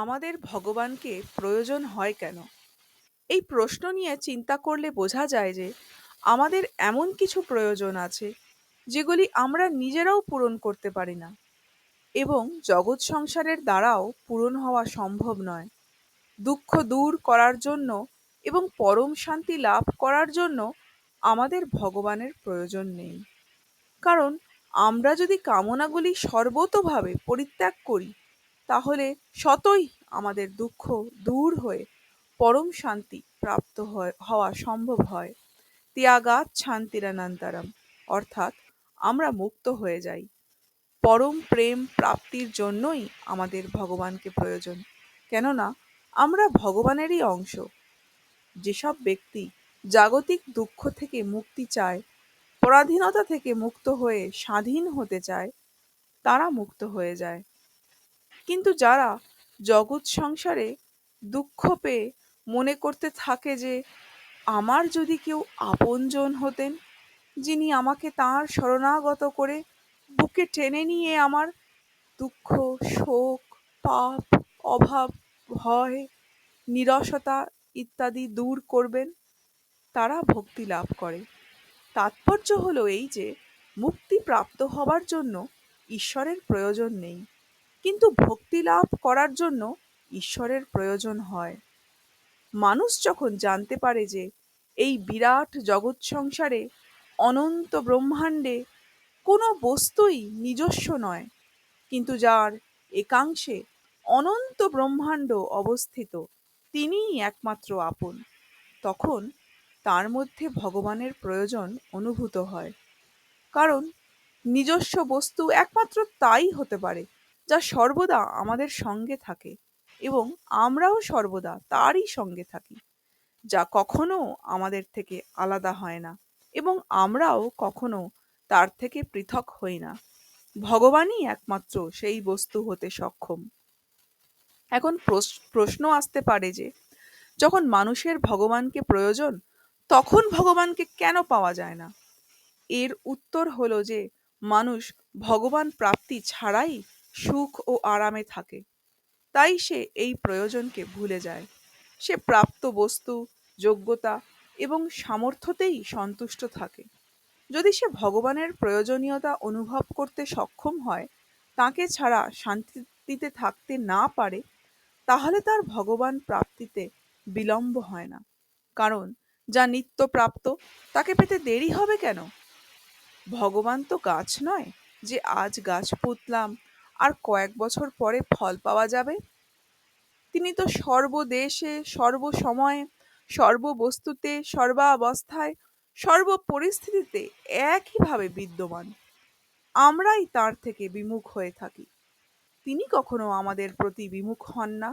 আমাদের ভগবানকে প্রয়োজন হয় কেন? এই প্রশ্ন নিয়ে চিন্তা করলে বোঝা যায় যে আমাদের এমন কিছু প্রয়োজন আছে যেগুলি আমরা নিজেরাও পূরণ করতে পারি না এবং জগৎ সংসারের দ্বারাও পূরণ হওয়া সম্ভব নয়। দুঃখ দূর করার জন্য এবং পরম শান্তি লাভ করার জন্য আমাদের ভগবানের প্রয়োজন নেই। কারণ আমরা যদি কামনাগুলি সর্বতোভাবে পরিত্যাগ করি, তাহলে সতই আমাদের দুঃখ দূর হয়ে পরম শান্তি প্রাপ্ত হওয়া সম্ভব হয়। ত্যাগাৎ শান্তিরানন্তরম, অর্থাৎ আমরা মুক্ত হয়ে যাই। পরম প্রেম প্রাপ্তির জন্যই আমাদের ভগবানকে প্রয়োজন। কেননা আমরা ভগবানেরই অংশ। যেসব ব্যক্তি জাগতিক দুঃখ থেকে মুক্তি চায়, পরাধীনতা থেকে মুক্ত হয়ে স্বাধীন হতে চায়, তারা মুক্ত হয়ে যায়। কিন্তু যারা জগৎ সংসারে দুঃখ পেয়ে মনে করতে থাকে যে আমার যদি কেউ আপনজন হতেন, যিনি আমাকে তাঁর শরণাগত করে বুকে টেনে নিয়ে আমার দুঃখ, শোক, পাপ, অভাব, ভয়, নিরসতা ইত্যাদি দূর করবেন, তারা ভক্তি লাভ করে। তাৎপর্য হলো এই যে মুক্তি প্রাপ্ত হবার জন্য ঈশ্বরের প্রয়োজন নেই, কিন্তু ভক্তি লাভ করার জন্য ঈশ্বরের প্রয়োজন হয়। মানুষ যখন জানতে পারে যে এই বিরাট জগৎ সংসারে, অনন্ত ব্রহ্মাণ্ডে কোনো বস্তুই নিজস্ব নয়, কিন্তু যার একাংশে অনন্ত ব্রহ্মাণ্ড অবস্থিত, তিনিই একমাত্র আপন, তখন তার মধ্যে ভগবানের প্রয়োজন অনুভূত হয়। কারণ নিজস্ব বস্তু একমাত্র তাই হতে পারে যা সর্বদা আমাদের সঙ্গে থাকে এবং আমরাও সর্বদা তারই সঙ্গে থাকি, যা কখনো আমাদের থেকে আলাদা হয় না এবং আমরাও কখনো তার থেকে পৃথক হই না। ভগবানই একমাত্র সেই বস্তু হতে সক্ষম। এখন প্রশ্ন আসতে পারে যে যখন মানুষের ভগবানকে প্রয়োজন, তখন ভগবানকে কেন পাওয়া যায় না? এর উত্তর হলো যে মানুষ ভগবান প্রাপ্তি ছাড়াই সুখ ও আরামে থাকে। তাই সে এই প্রয়োজনকে ভুলে যায়। সে প্রাপ্ত বস্তু, যোগ্যতা এবং সামর্থ্যতেই সন্তুষ্ট থাকে। যদি সে ভগবানের প্রয়োজনীয়তা অনুভব করতে সক্ষম হয়, তাকে ছাড়া শান্তিতে থাকতে না পারে, তাহলে তার ভগবান প্রাপ্তিতে বিলম্ব হয় না। কারণ যা নিত্য প্রাপ্ত, তাকে পেতে দেরি হবে কেন? ভগবান তো গাছ নয় যে আজ গাছ পুঁতলাম আর কয়েক বছর পরে ফল পাওয়া যাবে। তিনি তো সর্বদেশে, সর্বসময়ে, সর্ববস্তুতে, সর্বাবস্থায়, সর্ব পরিস্থিতিতে একইভাবে বিদ্যমান। আমরাই তার থেকে বিমুখ হয়ে থাকি। তিনি কখনো আমাদের প্রতি বিমুখ হন না।